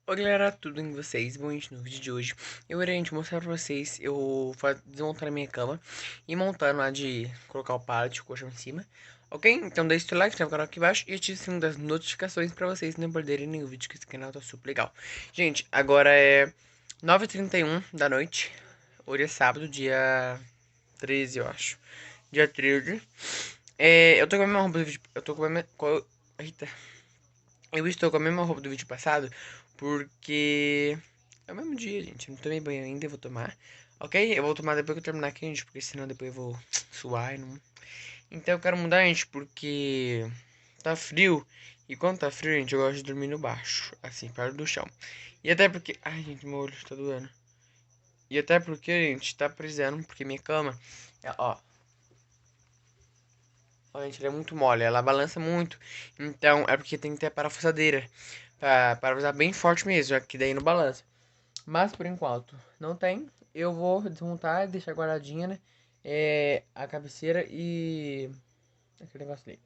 Oi galera, tudo bem com vocês? Bom, gente, no vídeo de hoje eu irei mostrar pra vocês desmontar a minha cama e montando lá de colocar o pallet, o colchão em cima, ok? Então deixe o like, inscreve no canal aqui embaixo e ative o sininho das notificações pra vocês não perderem nenhum vídeo, que esse canal tá super legal. Gente, agora é 9h31 da noite, hoje é sábado, dia 13, eu acho, dia 13. Eu tô com a mesma roupa do vídeo, eita. Eu estou com a mesma roupa do vídeo passado, porque é o mesmo dia, gente. Eu não tomei banho ainda, eu vou tomar. Ok? Eu vou tomar depois que eu terminar aqui, gente, porque senão depois eu vou suar e não... Então eu quero mudar, gente, porque tá frio. E quando tá frio, gente, eu gosto de dormir no baixo, assim, perto do chão. E até porque... Ai, gente, meu olho tá doendo. E até porque, gente, tá precisando, porque minha cama... Ó, gente, ela é muito mole, ela balança muito. Então, é porque tem que ter a parafusadeira. Pra usar bem forte mesmo, já que daí não balança. Mas, por enquanto, não tem. Eu vou desmontar e deixar guardadinha, né? A cabeceira e... aquele negócio ali.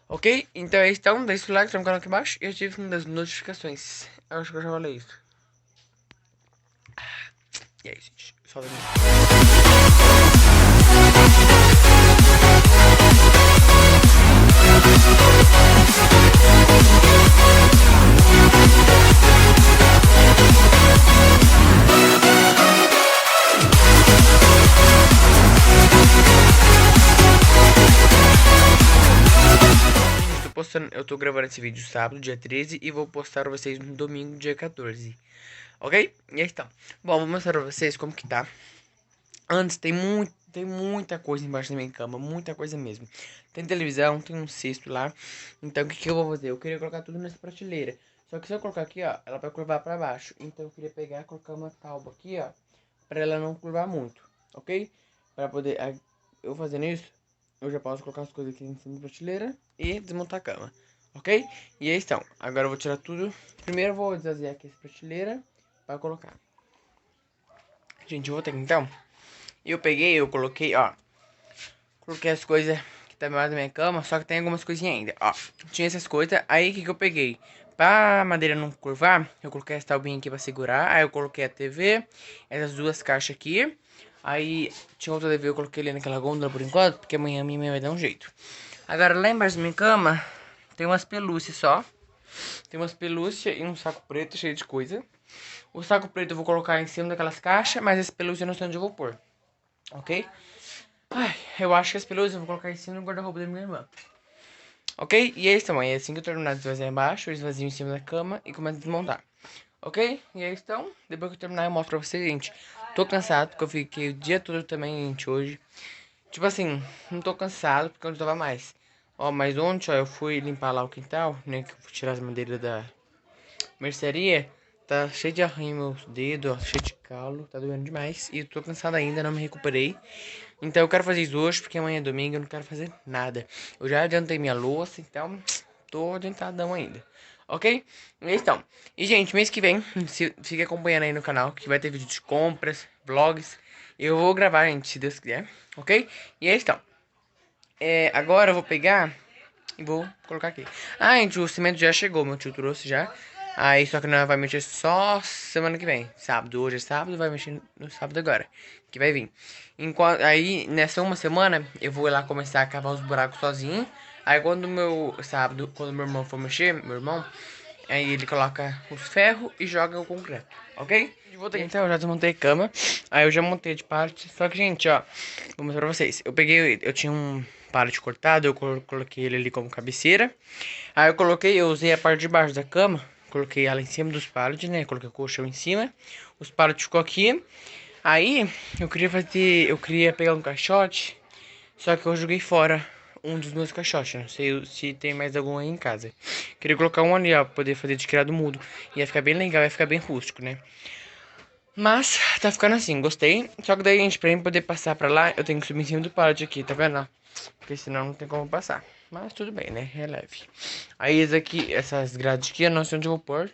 Ok? Então é isso. Então, deixa o like, tem um canal aqui embaixo. E ative uma das notificações. Eu acho que eu já falei isso. E é isso, gente. Só da eu tô gravando esse vídeo sábado, dia 13, e vou postar pra vocês no domingo, dia 14. Ok? E aí então. Bom, vou mostrar pra vocês como que tá. Antes tem muita coisa embaixo da minha cama, muita coisa mesmo. Tem televisão, tem um cesto lá. Então o que eu vou fazer? Eu queria colocar tudo nessa prateleira. Só que se eu colocar aqui, ó, ela vai curvar pra baixo. Então eu queria pegar e colocar uma tábua aqui, ó, pra ela não curvar muito, ok? Pra poder, eu fazendo isso, eu já posso colocar as coisas aqui em cima da prateleira e desmontar a cama, ok? E aí então, agora eu vou tirar tudo. Primeiro eu vou esvaziar aqui essa prateleira pra colocar. Gente, eu vou ter que então... eu coloquei, ó. Coloquei as coisas que tá embaixo da minha cama, só que tem algumas coisinhas ainda, ó. Tinha essas coisas, aí o que eu peguei? Pra madeira não curvar, eu coloquei essa taubinha aqui pra segurar. Aí eu coloquei a TV, essas duas caixas aqui. Aí tinha outra TV, eu coloquei ali naquela gôndola por enquanto, porque amanhã a minha mãe vai dar um jeito. Agora lá embaixo da minha cama, tem umas pelúcias só. Tem umas pelúcias e um saco preto cheio de coisa. O saco preto eu vou colocar em cima daquelas caixas, mas esse pelúcia eu não sei onde eu vou pôr, ok? Ai, eu acho que as pelúcias eu vou colocar em cima do guarda-roupa da minha irmã. Ok? E é isso, mãe. Assim que eu terminar de esvaziar embaixo, eu esvazio em cima da cama e começo a desmontar. Ok? E é isso, então. Depois que eu terminar, eu mostro pra vocês, gente. Tô cansado, porque eu fiquei o dia todo também, gente, hoje. Tipo assim, não tô cansado, porque eu não tava mais. Ó, mas ontem, ó, eu fui limpar lá o quintal, né? Que eu fui tirar as madeiras da mercearia. Tá cheio de arranho meus dedos, ó, cheio de calo, tá doendo demais. E eu tô cansado ainda, não me recuperei. Então eu quero fazer isso hoje, porque amanhã é domingo, eu não quero fazer nada. Eu já adiantei minha louça, então tô adiantadão ainda. Ok? Então, e gente, mês que vem, fique acompanhando aí no canal, que vai ter vídeo de compras, vlogs. Eu vou gravar, gente, se Deus quiser, ok? E aí então, agora eu vou pegar e vou colocar aqui. Ah, gente, o cimento já chegou, meu tio trouxe já. Aí, só que nós vai mexer só semana que vem. Sábado, hoje é sábado, vai mexer no sábado agora. Que vai vir. Aí, nessa uma semana, eu vou lá começar a cavar os buracos sozinho. Aí, quando meu irmão for mexer, meu irmão, aí ele coloca os ferros e joga o concreto, ok? Então, eu já desmontei a cama. Aí, eu já montei de parte. Só que, gente, ó, vou mostrar pra vocês. Eu tinha um pallet cortado, eu coloquei ele ali como cabeceira. Aí, eu usei a parte de baixo da cama. Coloquei ela em cima dos pallets, né? Coloquei o colchão em cima. Os pallets ficou aqui. Aí, eu queria pegar um caixote. Só que eu joguei fora um dos meus caixotes. Não sei se tem mais algum aí em casa. Queria colocar um ali, ó, pra poder fazer de criado mudo. Ia ficar bem legal, ia ficar bem rústico, né? Mas, tá ficando assim, gostei. Só que daí, gente, pra mim poder passar pra lá, eu tenho que subir em cima do pallet aqui, tá vendo? Porque senão não tem como passar. Mas tudo bem, né? Releve. Aí, essas grades aqui, eu não sei onde eu vou pôr.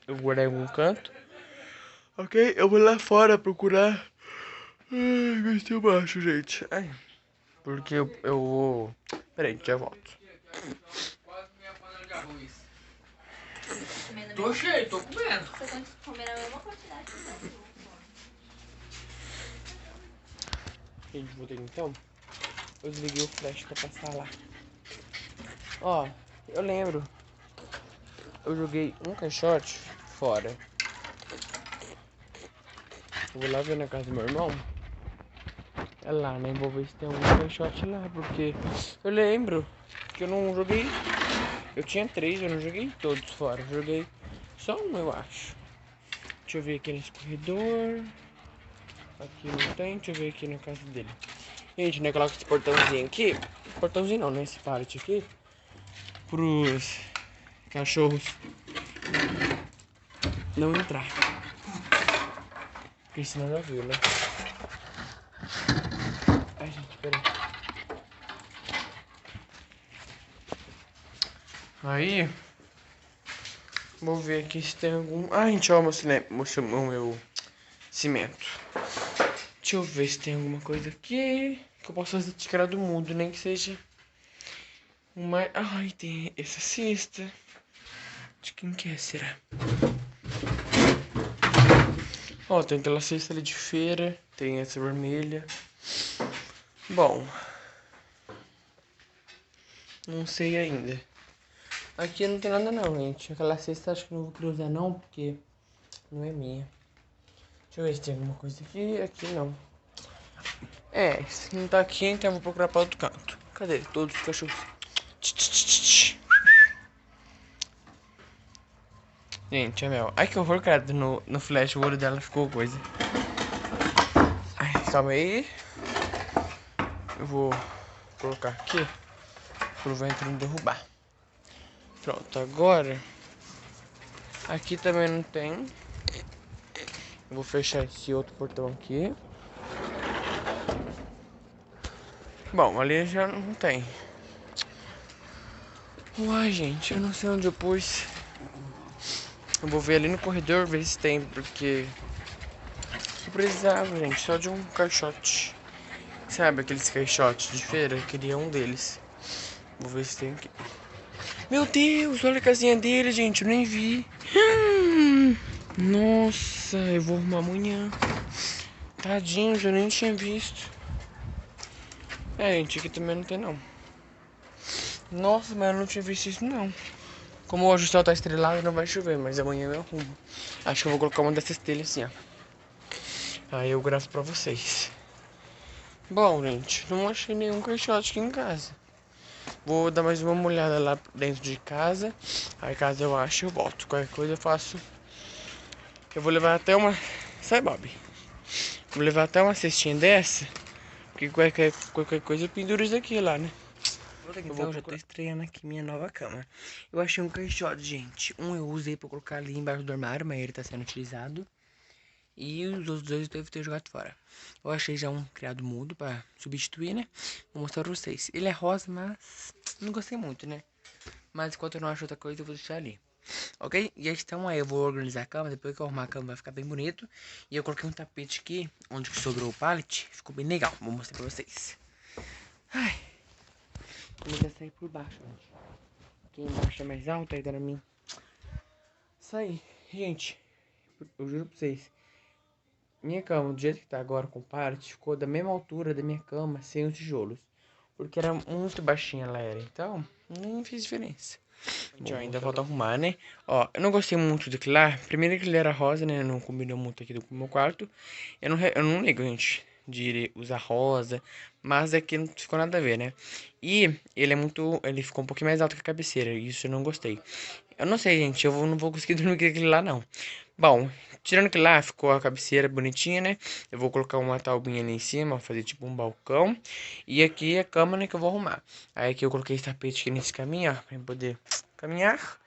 Eu guardei em algum canto. Ok, eu vou lá fora procurar. Ai, gostei baixo, gente. Ai, porque eu vou... Peraí, já volto. Tô cheio, tô comendo. Você tá comendo a mesma quantidade que eu. Gente, voltei então. Eu desliguei o flash pra passar lá. Ó, eu lembro. Eu joguei um caixote fora. Eu vou lá ver na casa do meu irmão. É lá, né? Vou ver se tem algum caixote lá. Porque eu lembro que eu não joguei. Eu tinha 3, eu não joguei todos fora. Eu joguei só um, eu acho. Deixa eu ver aqui nesse corredor. Aqui não tem. Deixa eu ver aqui na casa dele. Gente, né? Coloca esse portãozinho aqui. Portãozinho não, né? Esse pallet aqui. Pros cachorros não entrar. Porque senão já viu, né? Ai, gente, peraí. Aí, vou ver aqui se tem algum... Ah, gente, ó, o meu cimento. Deixa eu ver se tem alguma coisa aqui que eu possa fazer de cara do mundo, nem que seja uma... Ai, tem essa cesta. De quem que é, será? Ó, tem aquela cesta ali de feira. Tem essa vermelha. Bom, não sei ainda. Aqui não tem nada não, gente. Aquela cesta acho que não vou querer usar não, porque não é minha. Deixa eu ver se tem alguma coisa aqui. Aqui não. É, se não tá aqui, então eu vou procurar pra outro canto. Cadê? Todos os cachorros. Gente, a Mel. Ai, que horror, cara. No flash o olho dela ficou coisa. Ai, calma aí. Eu vou colocar aqui pro vento não derrubar. Pronto, agora aqui também não tem. Eu vou fechar esse outro portão aqui. Bom, ali já não tem. Uai, gente, eu não sei onde eu pus. Eu vou ver ali no corredor, ver se tem, porque eu precisava, gente, só de um caixote. Sabe aqueles caixotes de feira? Eu queria um deles. Vou ver se tem aqui. Meu Deus, olha a casinha dele, gente, eu nem vi. Nossa, eu vou arrumar amanhã. Tadinho, eu nem tinha visto. É, gente, aqui também não tem não. Nossa, mas eu não tinha visto isso não. Como hoje o céu tá estrelado, não vai chover, mas amanhã eu arrumo. Acho que eu vou colocar uma dessas telhas assim, ó. Aí eu gravo pra vocês. Bom, gente, não achei nenhum caixote aqui em casa. Vou dar mais uma olhada lá dentro de casa. Aí caso eu ache, eu volto. Qualquer coisa eu faço. Eu vou levar até uma... Sai, Bob. Vou levar até uma cestinha dessa. Porque qualquer coisa eu penduro isso aqui lá, né? Então, já tô estreando aqui minha nova cama. Eu achei um caixote, gente. Um eu usei pra colocar ali embaixo do armário, mas ele tá sendo utilizado. E os outros dois eu devo ter jogado fora. Eu achei já um criado mudo pra substituir, né? Vou mostrar pra vocês. Ele é rosa, mas não gostei muito, né? Mas enquanto eu não acho outra coisa, eu vou deixar ali. Ok? E então aí eu vou organizar a cama. Depois que eu arrumar a cama vai ficar bem bonito. E eu coloquei um tapete aqui, onde que sobrou o pallet. Ficou bem legal. Vou mostrar pra vocês. Ai, vou começar a sair por baixo, gente. Aqui embaixo é mais alto, aí dá na mim. Isso aí, gente. Eu juro pra vocês. Minha cama, do jeito que tá agora com o pallet, ficou da mesma altura da minha cama, sem os tijolos. Porque era muito baixinha ela era, então nem fez diferença. Gente, ó, ainda falta arrumar, né? Ó, eu não gostei muito daquele lá. Primeiro que ele era rosa, né? Não combinou muito aqui com o meu quarto. Eu não ligo, gente, de usar rosa. Mas aqui não ficou nada a ver, né? E ele é muito... Ele ficou um pouquinho mais alto que a cabeceira. Isso eu não gostei. Eu não sei, gente. Não vou conseguir dormir com aquele lá, não. Bom, tirando que lá ficou a cabeceira bonitinha, né? Eu vou colocar uma taubinha ali em cima, fazer tipo um balcão. E aqui a cama, né, que eu vou arrumar. Aí aqui eu coloquei esse tapete aqui nesse caminho, ó, pra poder caminhar.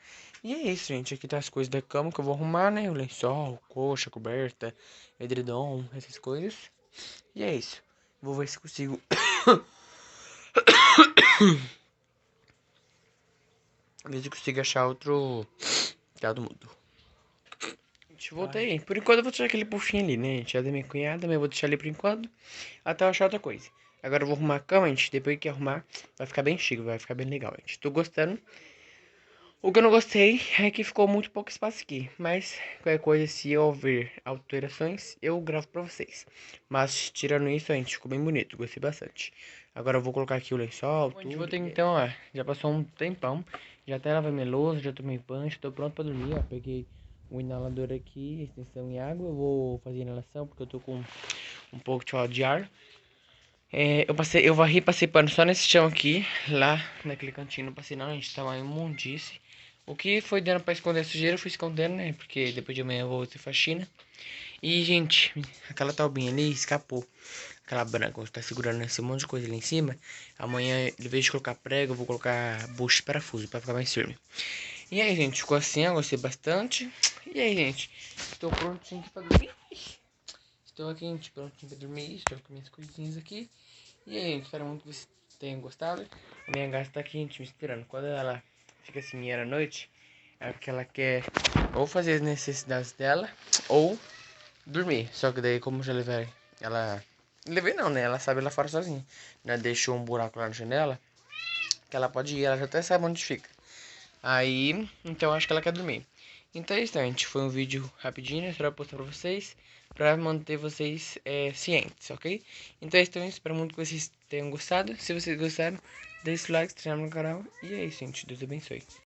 E é isso, gente. Aqui tá as coisas da cama que eu vou arrumar, né? O lençol, coxa, coberta, edredom, essas coisas. E é isso. Vou ver se consigo. Ver se consigo achar outro criado mudo. Gente, voltei. Por enquanto eu vou deixar aquele pufinho ali, né, gente? É da minha cunhada, mas eu vou deixar ali por enquanto. Até eu achar outra coisa. Agora eu vou arrumar a cama, gente. Depois que arrumar, vai ficar bem chique, vai ficar bem legal, gente. Tô gostando. O que eu não gostei é que ficou muito pouco espaço aqui. Mas qualquer coisa, se eu ver alterações, eu gravo pra vocês. Mas tirando isso, a gente ficou bem bonito. Gostei bastante. Agora eu vou colocar aqui o lençol, tudo. Vou ter, então, ó. Já passou um tempão. Já até lavei minha louça, já tomei banho, estou pronto pra dormir. Ó, peguei o inalador aqui, extensão em água. Eu vou fazer inalação porque eu tô com um pouco de falta de ar. Eu varri e passei pano só nesse chão aqui. Lá naquele cantinho não passei não, a gente tava uma imundice. O que foi dando pra esconder a sujeira, eu fui escondendo, né? Porque depois de amanhã eu vou ter faxina. E, gente, aquela taubinha ali escapou. Aquela branca, tá segurando esse monte de coisa ali em cima. Amanhã, em vez de colocar prego, eu vou colocar bucho de parafuso pra ficar mais firme. E aí, gente, ficou assim, eu gostei bastante. E aí, gente, estou prontinho aqui pra dormir. Estou aqui, gente, prontinho pra dormir. Estou com minhas coisinhas aqui. E aí, gente, espero muito que vocês tenham gostado. A minha gata tá aqui, gente, me esperando. Quando ela fica assim, meia noite, é porque ela quer ou fazer as necessidades dela, ou dormir. Só que daí, como já levei ela... Levei não, né? Ela sabe lá fora sozinha. Né? Deixou um buraco lá na janela, que ela pode ir, ela já até sabe onde fica. Aí, então acho que ela quer dormir. Então é isso, gente. Foi um vídeo rapidinho, né? Só pra postar pra vocês, pra manter vocês cientes, ok? Então é isso, espero muito que vocês tenham gostado. Se vocês gostaram, deixe o like, se inscreva no canal. E é isso, gente. Deus abençoe.